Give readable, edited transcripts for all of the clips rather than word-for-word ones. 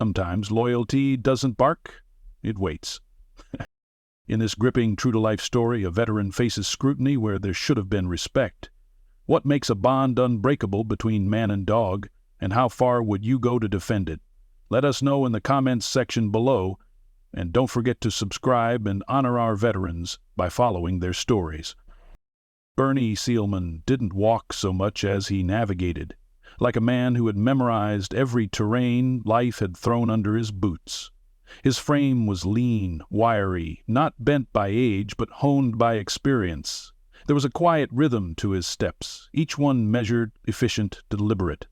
Sometimes loyalty doesn't bark, it waits. In this gripping, true-to-life story, a veteran faces scrutiny where there should have been respect. What makes a bond unbreakable between man and dog, and how far would you go to defend it? Let us know in the comments section below, and don't forget to subscribe and honor our veterans by following their stories. Bernie Sealman didn't walk so much as he navigated, like a man who had memorized every terrain life had thrown under his boots. His frame was lean, wiry, not bent by age but honed by experience. There was a quiet rhythm to his steps, each one measured, efficient, deliberate.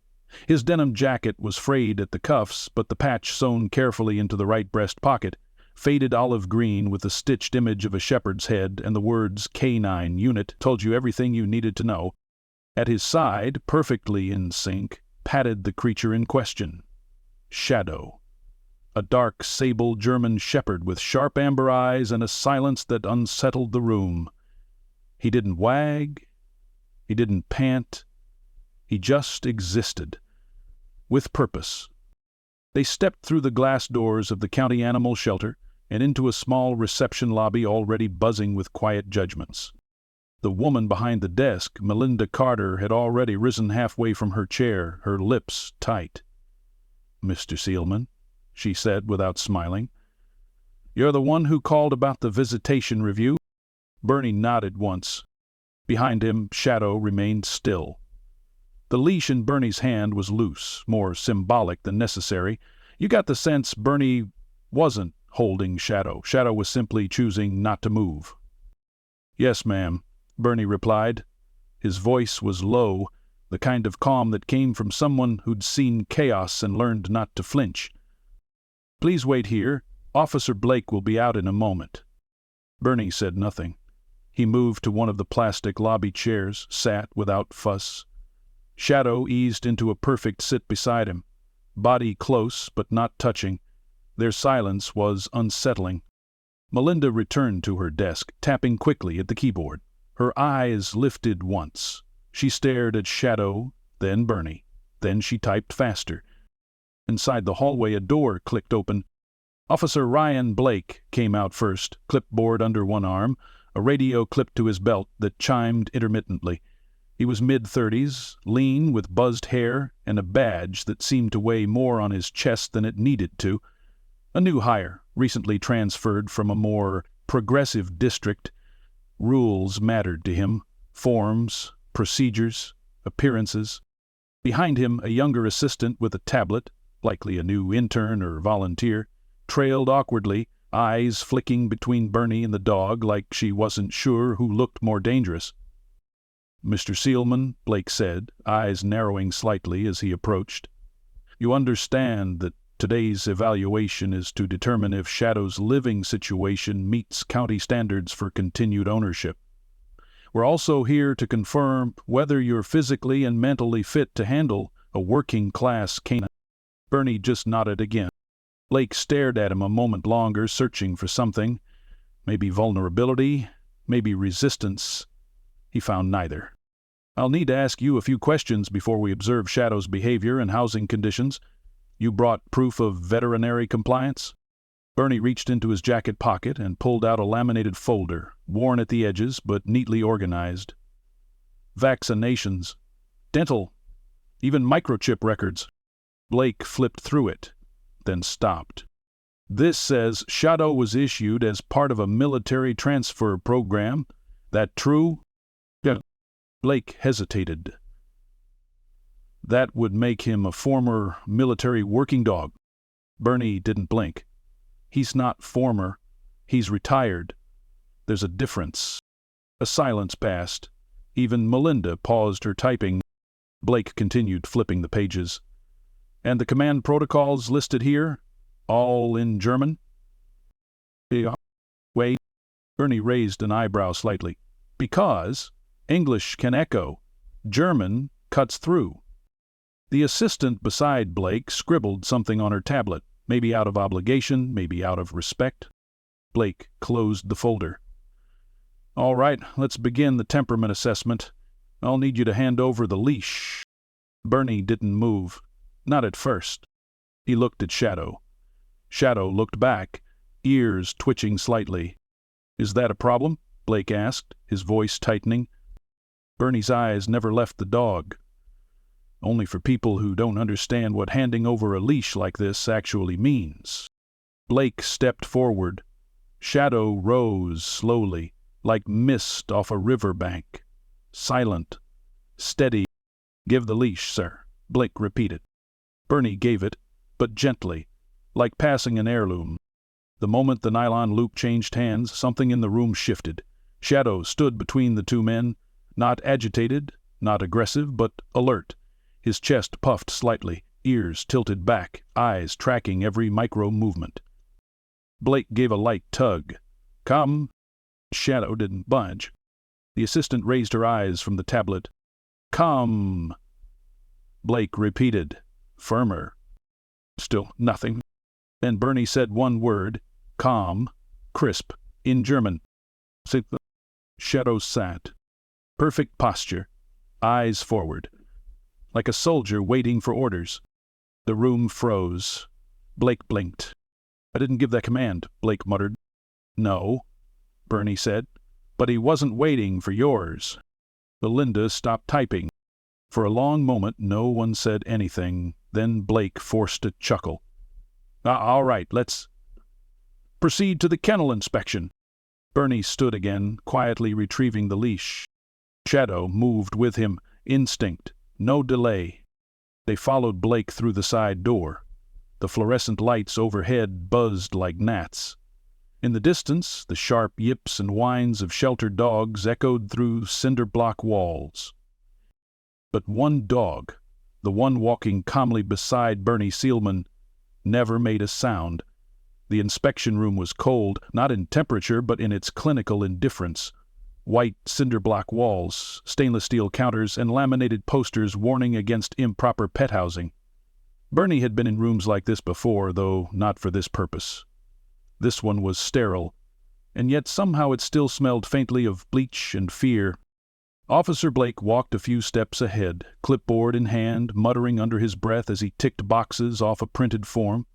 His denim jacket was frayed at the cuffs, but the patch sewn carefully into the right breast pocket, faded olive green with a stitched image of a shepherd's head and the words K9 Unit, told you everything you needed to know. At his side, perfectly in sync, padded the creature in question. Shadow. A dark, sable German shepherd with sharp amber eyes and a silence that unsettled the room. He didn't wag. He didn't pant. He just existed. With purpose. They stepped through the glass doors of the county animal shelter and into a small reception lobby already buzzing with quiet judgments. The woman behind the desk, Melinda Carter, had already risen halfway from her chair, her lips tight. "Mr. Sealman," she said without smiling. "You're the one who called about the visitation review?" Bernie nodded once. Behind him, Shadow remained still. The leash in Bernie's hand was loose, more symbolic than necessary. You got the sense Bernie wasn't holding Shadow. Shadow was simply choosing not to move. "Yes, ma'am," Bernie replied. His voice was low, the kind of calm that came from someone who'd seen chaos and learned not to flinch. "Please wait here. Officer Blake will be out in a moment." Bernie said nothing. He moved to one of the plastic lobby chairs, sat without fuss. Shadow eased into a perfect sit beside him, body close but not touching. Their silence was unsettling. Melinda returned to her desk, tapping quickly at the keyboard. Her eyes lifted once. She stared at Shadow, then Bernie. Then she typed faster. Inside the hallway, a door clicked open. Officer Ryan Blake came out first, clipboard under one arm, a radio clipped to his belt that chimed intermittently. He was mid-30s, lean, with buzzed hair, and a badge that seemed to weigh more on his chest than it needed to. A new hire, recently transferred from a more progressive district. Rules mattered to him, forms, procedures, appearances. Behind him, a younger assistant with a tablet, likely a new intern or volunteer, trailed awkwardly, eyes flicking between Bernie and the dog like she wasn't sure who looked more dangerous. "Mr. Sealman," Blake said, eyes narrowing slightly as he approached. "You understand that today's evaluation is to determine if Shadow's living situation meets county standards for continued ownership. We're also here to confirm whether you're physically and mentally fit to handle a working-class canine." Bernie just nodded again. Blake stared at him a moment longer, searching for something. Maybe vulnerability, maybe resistance. He found neither. "I'll need to ask you a few questions before we observe Shadow's behavior and housing conditions. You brought proof of veterinary compliance?" Bernie reached into his jacket pocket and pulled out a laminated folder, worn at the edges but neatly organized. "Vaccinations, dental, even microchip records." Blake flipped through it, then stopped. "This says Shadow was issued as part of a military transfer program. That true?" Yeah. Blake hesitated. "That would make him a former military working dog." Bernie didn't blink. "He's not former. He's retired. There's a difference." A silence passed. Even Melinda paused her typing. Blake continued flipping the pages. "And the command protocols listed here? All in German?" "Wait." Bernie raised an eyebrow slightly. "Because English can echo. German cuts through." The assistant beside Blake scribbled something on her tablet, maybe out of obligation, maybe out of respect. Blake closed the folder. "All right, let's begin the temperament assessment. I'll need you to hand over the leash." Bernie didn't move. Not at first. He looked at Shadow. Shadow looked back, ears twitching slightly. "Is that a problem?" Blake asked, his voice tightening. Bernie's eyes never left the dog. "Only for people who don't understand what handing over a leash like this actually means." Blake stepped forward. Shadow rose slowly, like mist off a river bank. Silent, steady. "Give the leash, sir," Blake repeated. Bernie gave it, but gently, like passing an heirloom. The moment the nylon loop changed hands, something in the room shifted. Shadow stood between the two men, not agitated, not aggressive, but alert. His chest puffed slightly, ears tilted back, eyes tracking every micro-movement. Blake gave a light tug. "Come." Shadow didn't budge. The assistant raised her eyes from the tablet. "Come." Blake repeated, firmer. Still nothing. Then Bernie said one word, calm, crisp, in German. "Sit." Shadow sat. Perfect posture, eyes forward, like a soldier waiting for orders. The room froze. Blake blinked. "I didn't give that command," Blake muttered. "No," Bernie said, "but he wasn't waiting for yours." Belinda stopped typing. For a long moment no one said anything. Then Blake forced a chuckle. All right, let's proceed to the kennel inspection." Bernie stood again, quietly retrieving the leash. Shadow moved with him, instinct, no delay. They followed Blake through the side door. The fluorescent lights overhead buzzed like gnats. In the distance, the sharp yips and whines of sheltered dogs echoed through cinder-block walls. But one dog, the one walking calmly beside Bernie Sealman, never made a sound. The inspection room was cold, not in temperature, but in its clinical indifference. White cinder-block walls, stainless steel counters, and laminated posters warning against improper pet housing. Bernie had been in rooms like this before, though not for this purpose. This one was sterile, and yet somehow it still smelled faintly of bleach and fear. Officer Blake walked a few steps ahead, clipboard in hand, muttering under his breath as he ticked boxes off a printed form.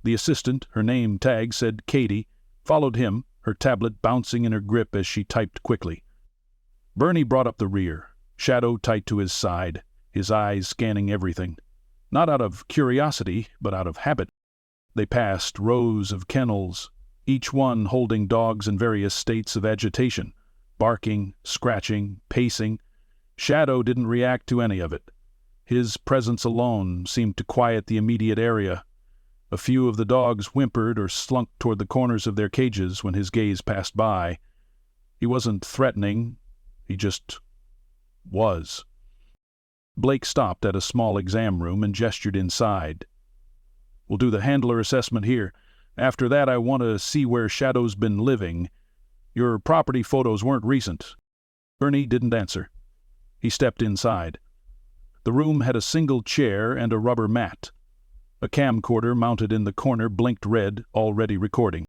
The assistant, her name tag said Katie, followed him, her tablet bouncing in her grip as she typed quickly. Bernie brought up the rear, Shadow tight to his side, his eyes scanning everything. Not out of curiosity, but out of habit. They passed rows of kennels, each one holding dogs in various states of agitation, barking, scratching, pacing. Shadow didn't react to any of it. His presence alone seemed to quiet the immediate area. A few of the dogs whimpered or slunk toward the corners of their cages when his gaze passed by. He wasn't threatening, he just was. Blake stopped at a small exam room and gestured inside. "We'll do the handler assessment here. After that, I want to see where Shadow's been living. Your property photos weren't recent." Bernie didn't answer. He stepped inside. The room had a single chair and a rubber mat. A camcorder mounted in the corner blinked red, already recording.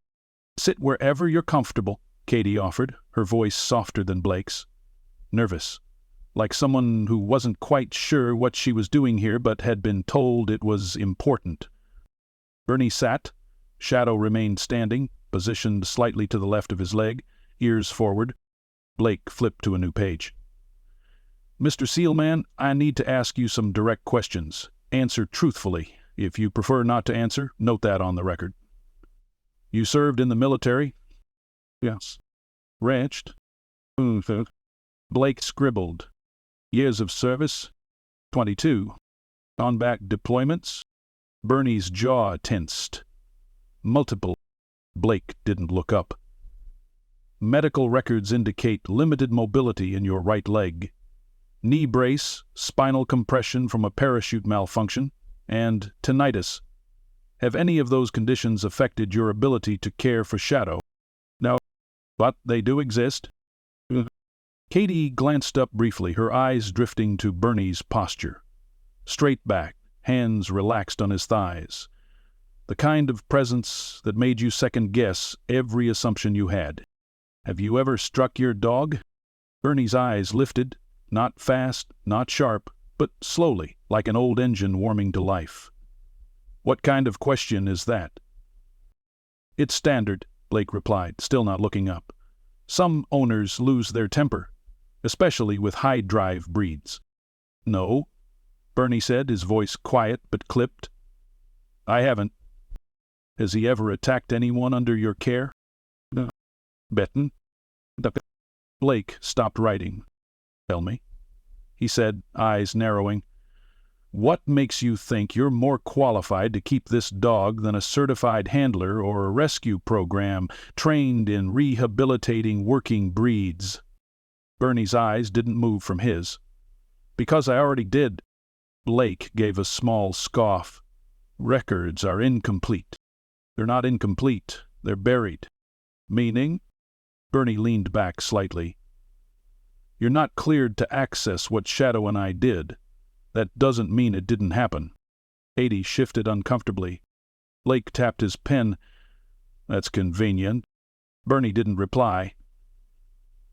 "Sit wherever you're comfortable," Katie offered, her voice softer than Blake's. Nervous, like someone who wasn't quite sure what she was doing here but had been told it was important. Bernie sat. Shadow remained standing, positioned slightly to the left of his leg, ears forward. Blake flipped to a new page. "Mr. Sealman, I need to ask you some direct questions. Answer truthfully. If you prefer not to answer, note that on the record." "You served in the military?" "Yes." "Wretched?" Blake scribbled. "Years of service?" 22. "On back deployments?" Bernie's jaw tensed. "Multiple." Blake didn't look up. "Medical records indicate limited mobility in your right leg. Knee brace, spinal compression from a parachute malfunction, and tinnitus. Have any of those conditions affected your ability to care for Shadow?" "No, but they do exist." Katie glanced up briefly, her eyes drifting to Bernie's posture. Straight back, hands relaxed on his thighs. The kind of presence that made you second-guess every assumption you had. "Have you ever struck your dog?" Bernie's eyes lifted, not fast, not sharp, but slowly, like an old engine warming to life. What kind of question is that? It's standard, Blake replied, still not looking up. Some owners lose their temper, especially with high-drive breeds. No, Bernie said, his voice quiet but clipped. I haven't. Has he ever attacked anyone under your care? No. Betten? Blake stopped writing. Tell me, he said, eyes narrowing. What makes you think you're more qualified to keep this dog than a certified handler or a rescue program trained in rehabilitating working breeds? Bernie's eyes didn't move from his. Because I already did. Blake gave a small scoff. Records are incomplete. They're not incomplete. They're buried. Meaning? Bernie leaned back slightly. You're not cleared to access what Shadow and I did. That doesn't mean it didn't happen. Katie shifted uncomfortably. Blake tapped his pen. That's convenient. Bernie didn't reply.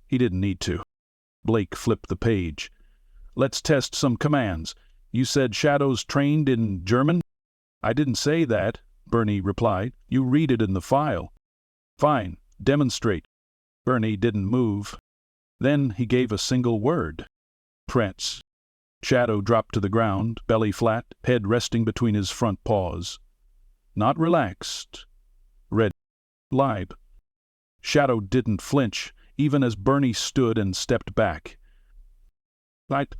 He didn't need to. Blake flipped the page. Let's test some commands. You said Shadow's trained in German? I didn't say that, Bernie replied. You read it in the file. Fine. Demonstrate. Bernie didn't move. Then he gave a single word. Prince. Shadow dropped to the ground, belly flat, head resting between his front paws. Not relaxed. Red. Live. Shadow didn't flinch, even as Bernie stood and stepped back. Right.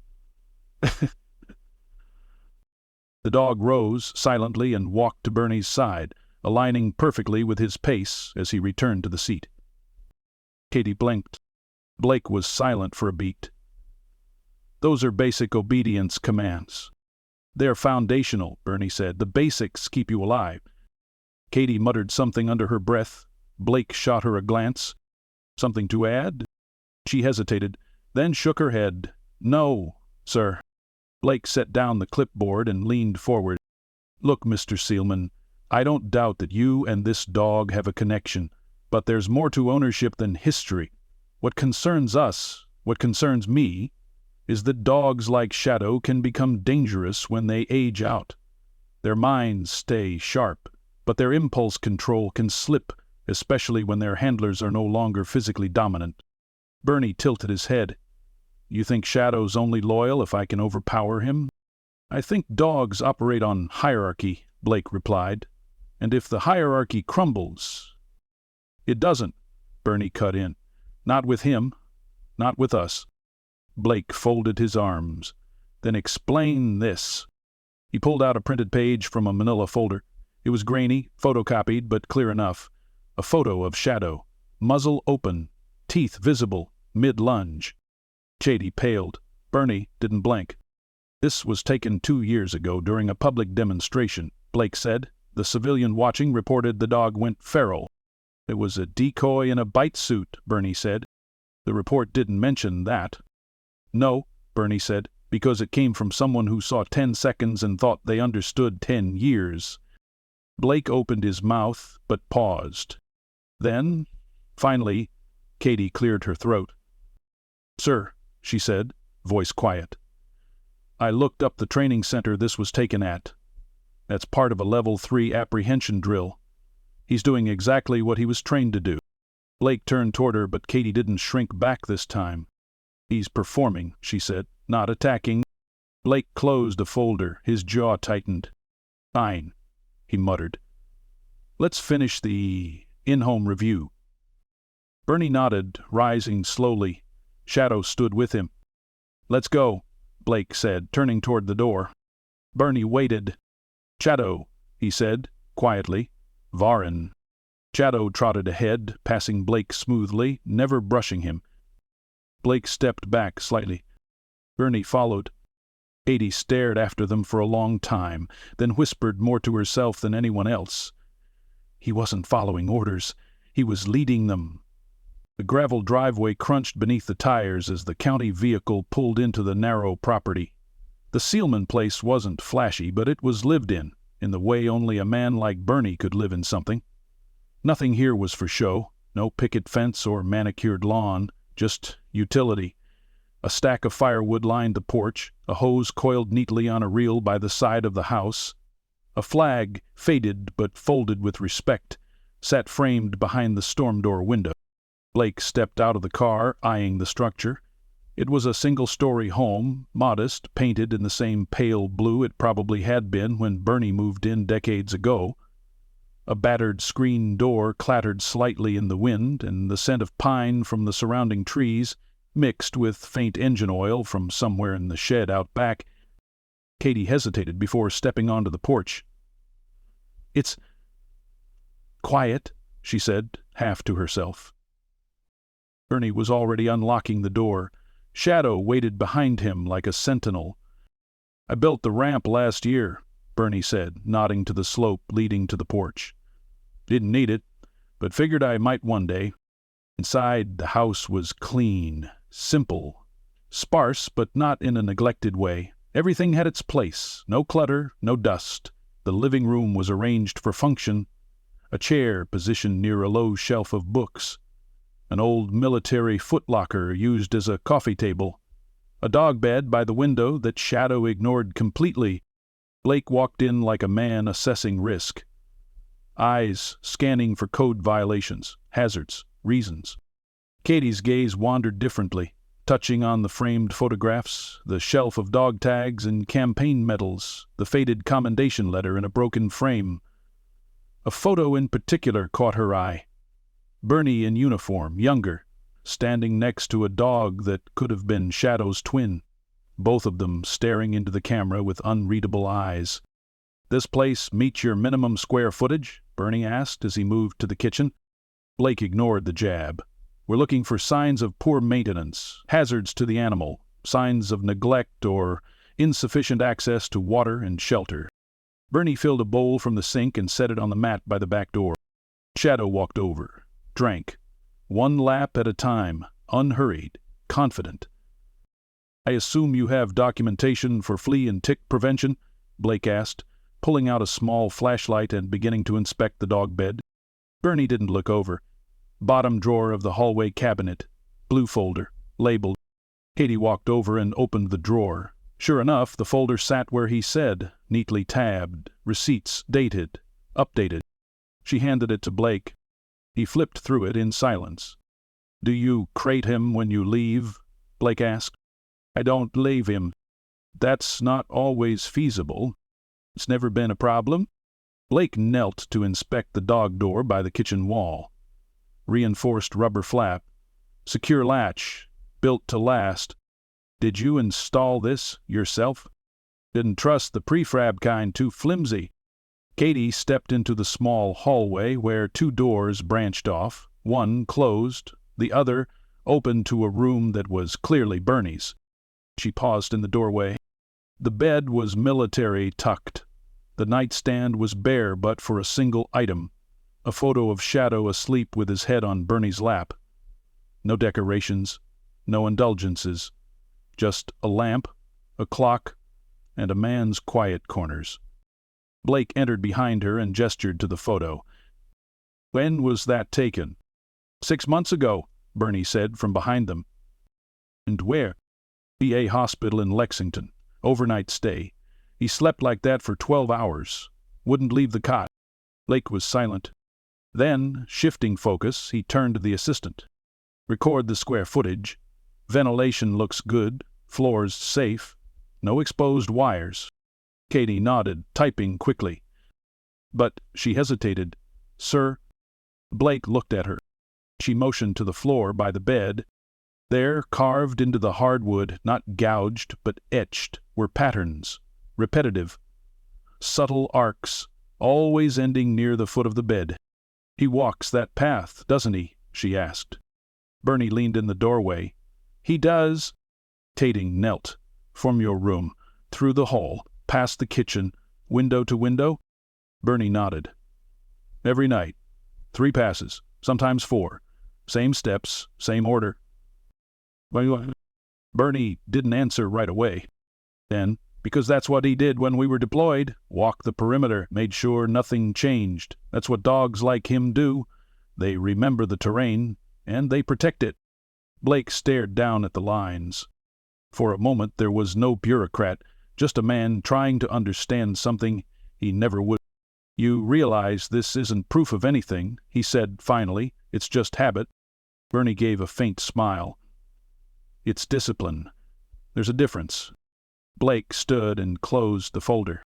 The dog rose silently and walked to Bernie's side, aligning perfectly with his pace as he returned to the seat. Katie blinked. Blake was silent for a beat. Those are basic obedience commands. They're foundational, Bernie said. The basics keep you alive. Katie muttered something under her breath. Blake shot her a glance. Something to add? She hesitated, then shook her head. No, sir. Blake set down the clipboard and leaned forward. Look, Mr. Sealman, I don't doubt that you and this dog have a connection, but there's more to ownership than history. What concerns us, what concerns me, is that dogs like Shadow can become dangerous when they age out. Their minds stay sharp, but their impulse control can slip, especially when their handlers are no longer physically dominant. Bernie tilted his head. You think Shadow's only loyal if I can overpower him? I think dogs operate on hierarchy, Blake replied. And if the hierarchy crumbles... It doesn't, Bernie cut in. Not with him. Not with us. Blake folded his arms. Then explain this. He pulled out a printed page from a manila folder. It was grainy, photocopied, but clear enough. A photo of Shadow. Muzzle open. Teeth visible. Mid-lunge. Katie paled. Bernie didn't blink. This was taken 2 years ago during a public demonstration, Blake said. The civilian watching reported the dog went feral. It was a decoy in a bite suit, Bernie said. The report didn't mention that. No, Bernie said, because it came from someone who saw 10 seconds and thought they understood 10 years. Blake opened his mouth, but paused. Then, finally, Katie cleared her throat. Sir, she said, voice quiet. I looked up the training center this was taken at. That's part of a level 3 apprehension drill. He's doing exactly what he was trained to do. Blake turned toward her, but Katie didn't shrink back this time. He's performing, she said, not attacking. Blake closed a folder, his jaw tightened. Fine, he muttered. Let's finish the in-home review. Bernie nodded, rising slowly. Shadow stood with him. Let's go, Blake said, turning toward the door. Bernie waited. Shadow, he said, quietly. Varin. Shadow trotted ahead, passing Blake smoothly, never brushing him. Blake stepped back slightly. Bernie followed. Katie stared after them for a long time, then whispered more to herself than anyone else. He wasn't following orders. He was leading them. The gravel driveway crunched beneath the tires as the county vehicle pulled into the narrow property. The Sealman place wasn't flashy, but it was lived in the way only a man like Bernie could live in something. Nothing here was for show, no picket fence or manicured lawn, just utility. A stack of firewood lined the porch, a hose coiled neatly on a reel by the side of the house. A flag, faded but folded with respect, sat framed behind the storm door window. Blake stepped out of the car, eyeing the structure. It was a single-story home, modest, painted in the same pale blue it probably had been when Bernie moved in decades ago. A battered screen door clattered slightly in the wind, and the scent of pine from the surrounding trees, mixed with faint engine oil from somewhere in the shed out back. Katie hesitated before stepping onto the porch. "It's quiet," she said, half to herself. Bernie was already unlocking the door. Shadow waited behind him like a sentinel. "I built the ramp last year," Bernie said, nodding to the slope leading to the porch. "Didn't need it, but figured I might one day." Inside, the house was clean, simple, sparse, but not in a neglected way. Everything had its place, no clutter, no dust. The living room was arranged for function, a chair positioned near a low shelf of books, an old military footlocker used as a coffee table, a dog bed by the window that Shadow ignored completely. Blake walked in like a man assessing risk, eyes scanning for code violations, hazards, reasons. Katie's gaze wandered differently, touching on the framed photographs, the shelf of dog tags and campaign medals, the faded commendation letter in a broken frame. A photo in particular caught her eye. Bernie in uniform, younger, standing next to a dog that could have been Shadow's twin, both of them staring into the camera with unreadable eyes. "This place meet your minimum square footage?" Bernie asked as he moved to the kitchen. Blake ignored the jab. "We're looking for signs of poor maintenance, hazards to the animal, signs of neglect or insufficient access to water and shelter." Bernie filled a bowl from the sink and set it on the mat by the back door. Shadow walked over, drank, one lap at a time, unhurried, confident. "I assume you have documentation for flea and tick prevention?" Blake asked, pulling out a small flashlight and beginning to inspect the dog bed. Bernie didn't look over. Bottom drawer of the hallway cabinet, blue folder, labeled. Katie walked over and opened the drawer. Sure enough, the folder sat where he said, neatly tabbed, receipts dated, updated. She handed it to Blake. He flipped through it in silence. "Do you crate him when you leave?" Blake asked. "I don't leave him. That's not always feasible. It's never been a problem." Blake knelt to inspect the dog door by the kitchen wall. Reinforced rubber flap, secure latch, built to last. "Did you install this yourself?" "Didn't trust the prefab kind, too flimsy." Katie stepped into the small hallway where two doors branched off, one closed, the other open to a room that was clearly Bernie's. She paused in the doorway. The bed was military tucked. The nightstand was bare but for a single item, a photo of Shadow asleep with his head on Bernie's lap. No decorations, no indulgences, just a lamp, a clock, and a man's quiet corners. Blake entered behind her and gestured to the photo. "When was that taken?" "6 months ago," Bernie said from behind them. "And where?" "VA hospital in Lexington. Overnight stay. He slept like that for 12 hours. Wouldn't leave the cot." Blake was silent. Then, shifting focus, he turned to the assistant. "Record the square footage. Ventilation looks good. Floors safe. No exposed wires." Katie nodded, typing quickly. "But," she hesitated. "Sir?" Blake looked at her. She motioned to the floor by the bed. There, carved into the hardwood, not gouged but etched, were patterns, repetitive, subtle arcs, always ending near the foot of the bed. "He walks that path, doesn't he?" she asked. Bernie leaned in the doorway. "He does." Tating knelt. "From your room, through the hall, past the kitchen, window to window?" Bernie nodded. "Every night. 3 passes, sometimes 4. Same steps, same order." Bernie didn't answer right away. Then, "Because that's what he did when we were deployed. Walk the perimeter, made sure nothing changed. That's what dogs like him do. They remember the terrain, and they protect it." Blake stared down at the lines. For a moment there was no bureaucrat, just a man trying to understand something He never would. "You realize this isn't proof of anything," he said finally. "It's just habit." Bernie gave a faint smile. "It's discipline. There's a difference." Blake stood and closed the folder.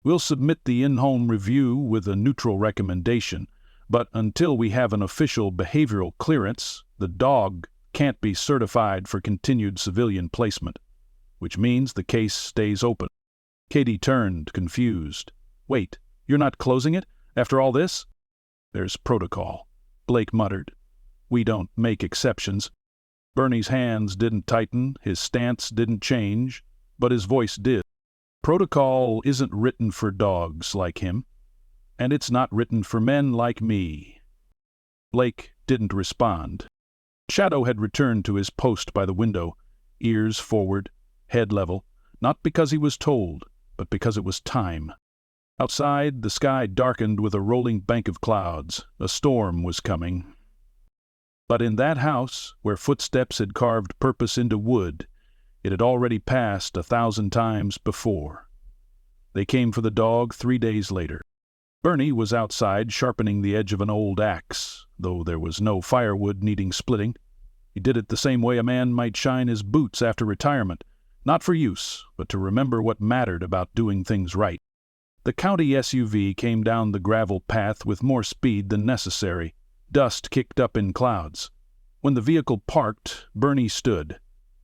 "We'll submit the in-home review with a neutral recommendation, but until we have an official behavioral clearance, the dog can't be certified for continued civilian placement, which means the case stays open." Katie turned, confused. "Wait, you're not closing it? After all this?" "There's protocol," Blake muttered. "We don't make exceptions." Bernie's hands didn't tighten, his stance didn't change, but his voice did. "Protocol isn't written for dogs like him, and it's not written for men like me." Blake didn't respond. Shadow had returned to his post by the window, ears forward, head level, not because he was told, but because it was time. Outside, the sky darkened with a rolling bank of clouds. A storm was coming. But in that house, where footsteps had carved purpose into wood, it had already passed 1,000 times before. They came for the dog 3 days later. Bernie was outside sharpening the edge of an old axe, though there was no firewood needing splitting. He did it the same way a man might shine his boots after retirement, not for use, but to remember what mattered about doing things right. The county SUV came down the gravel path with more speed than necessary. Dust kicked up in clouds. When the vehicle parked, Bernie stood.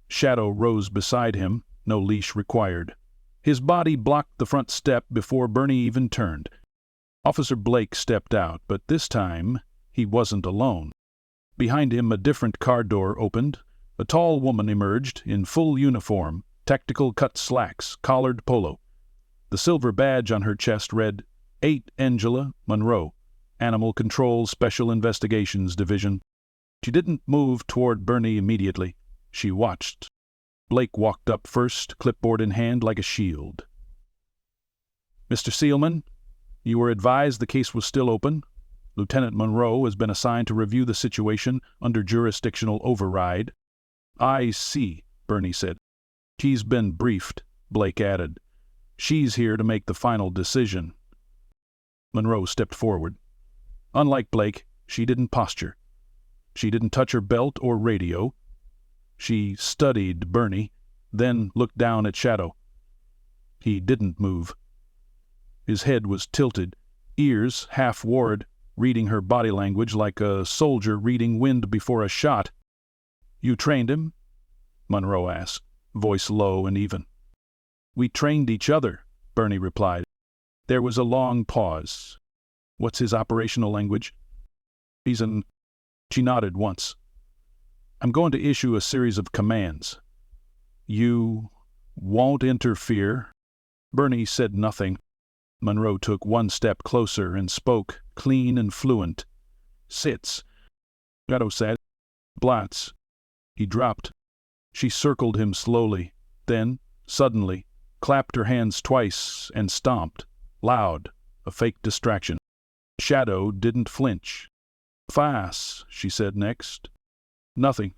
Shadow rose beside him, no leash required. His body blocked the front step before Bernie even turned. Officer Blake stepped out, but this time he wasn't alone. Behind him, a different car door opened. A tall woman emerged, in full uniform, tactical cut slacks, collared polo. The silver badge on her chest read, 8 Angela Monroe, Animal Control Special Investigations Division. She didn't move toward Bernie immediately. She watched. Blake walked up first, clipboard in hand like a shield. "Mr. Sealman, you were advised the case was still open. Lieutenant Monroe has been assigned to review the situation under jurisdictional override." "I see," Bernie said. "She's been briefed," Blake added. "She's here to make the final decision." Monroe stepped forward. Unlike Blake, she didn't posture. She didn't touch her belt or radio. She studied Bernie, then looked down at Shadow. He didn't move. His head was tilted, ears half ward, reading her body language like a soldier reading wind before a shot. "You trained him?" Monroe asked, voice low and even. "We trained each other," Bernie replied. There was a long pause. "What's his operational language?" "He's an..." She nodded once. "I'm going to issue a series of commands. You won't interfere." Bernie said nothing. Monroe took one step closer and spoke, clean and fluent. "Sits." Shadow said. "Blats." He dropped. She circled him slowly, then, suddenly, clapped her hands twice and stomped, loud, a fake distraction. Shadow didn't flinch. "Fass," she said next. "Nothing."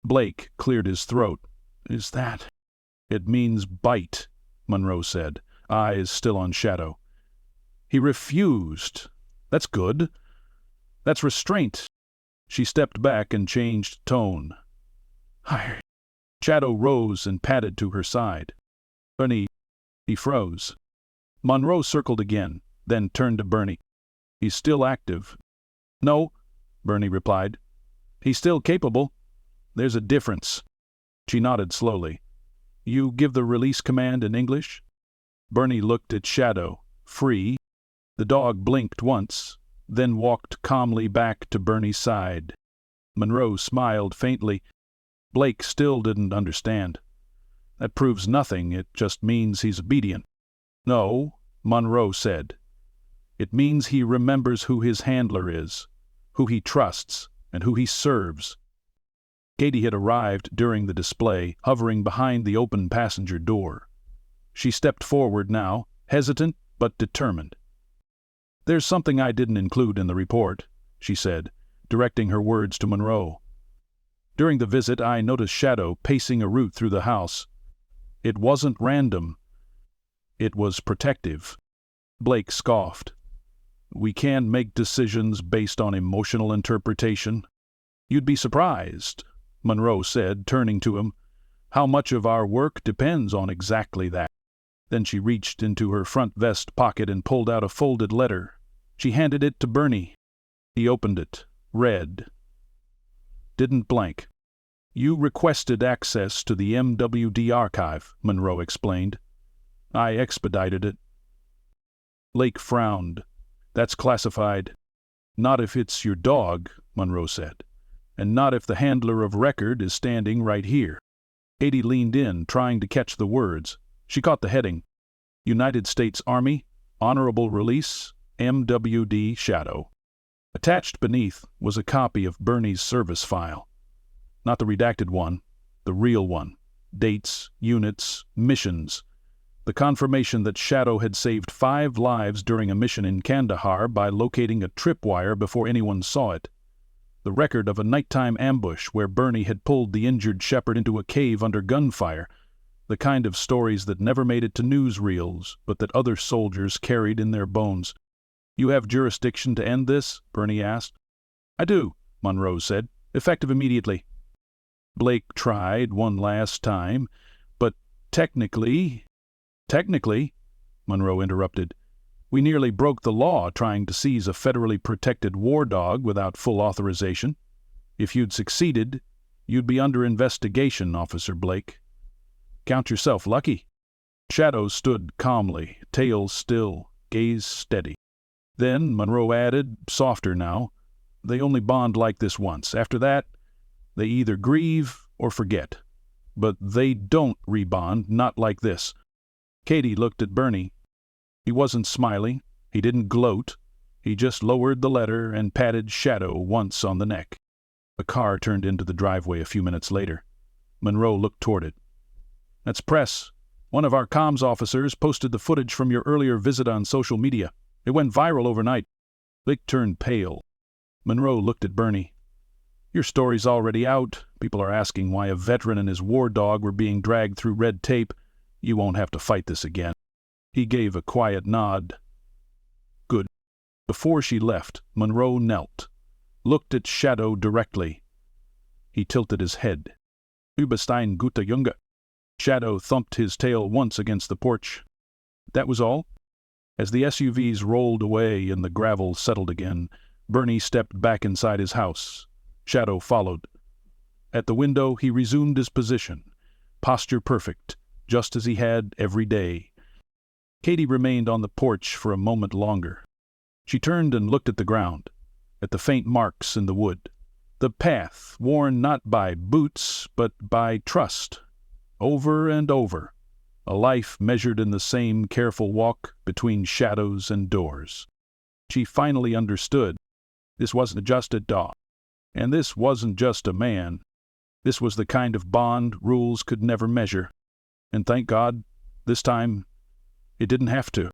Blake cleared his throat. "Is that..." "It means bite," Monroe said, eyes still on Shadow. "He refused. That's good. That's restraint." She stepped back and changed tone. "Hi." Shadow rose and padded to her side. "Bernie..." He froze. Monroe circled again, then turned to Bernie. "He's still active." "No," Bernie replied. "He's still capable. There's a difference." She nodded slowly. "You give the release command in English?" Bernie looked at Shadow, free. The dog blinked once, then walked calmly back to Bernie's side. Monroe smiled faintly. Blake still didn't understand. "That proves nothing. It just means he's obedient." "No," Monroe said. "It means he remembers who his handler is, who he trusts, and who he serves." Katie had arrived during the display, hovering behind the open passenger door. She stepped forward now, hesitant but determined. "There's something I didn't include in the report," she said, directing her words to Monroe. "During the visit, I noticed Shadow pacing a route through the house. It wasn't random. It was protective." Blake scoffed. We can't make decisions based on emotional interpretation. You'd be surprised, Monroe said, turning to him, how much of our work depends on exactly that. Then she reached into her front vest pocket and pulled out a folded letter. She handed it to Bernie. He opened it, read. Didn't blank. You requested access to the MWD archive, Monroe explained. I expedited it. Blake frowned. That's classified. Not if it's your dog, Monroe said. And not if the handler of record is standing right here. Katie leaned in, trying to catch the words. She caught the heading. United States Army, Honorable Release, MWD Shadow. Attached beneath was a copy of Bernie's service file. Not the redacted one, the real one. Dates, units, missions. The confirmation that Shadow had saved 5 lives during a mission in Kandahar by locating a tripwire before anyone saw it. The record of a nighttime ambush where Bernie had pulled the injured shepherd into a cave under gunfire. The kind of stories that never made it to newsreels, but that other soldiers carried in their bones. You have jurisdiction to end this? Bernie asked. I do, Monroe said, effective immediately. Blake tried one last time, but technically, Monroe interrupted, we nearly broke the law trying to seize a federally protected war dog without full authorization. If you'd succeeded, you'd be under investigation, Officer Blake. Count yourself lucky. Shadow stood calmly, tail still, gaze steady. Then Monroe added, softer now, they only bond like this once. After that, they either grieve or forget. But they don't rebond, not like this. Katie looked at Bernie. He wasn't smiling. He didn't gloat. He just lowered the letter and patted Shadow once on the neck. A car turned into the driveway a few minutes later. Monroe looked toward it. That's press. One of our comms officers posted the footage from your earlier visit on social media. It went viral overnight. Blake turned pale. Monroe looked at Bernie. Your story's already out. People are asking why a veteran and his war dog were being dragged through red tape. You won't have to fight this again. He gave a quiet nod. Good. Before she left, Monroe knelt, looked at Shadow directly. He tilted his head. Du bist ein guter Junge. Shadow thumped his tail once against the porch. That was all. As the SUVs rolled away and the gravel settled again, Bernie stepped back inside his house. Shadow followed. At the window, he resumed his position, posture perfect, just as he had every day. Katie remained on the porch for a moment longer. She turned and looked at the ground, at the faint marks in the wood. The path, worn not by boots, but by trust. Over and over. A life measured in the same careful walk between shadows and doors. She finally understood. This wasn't just a dog. And this wasn't just a man. This was the kind of bond rules could never measure. And thank God, this time, it didn't have to.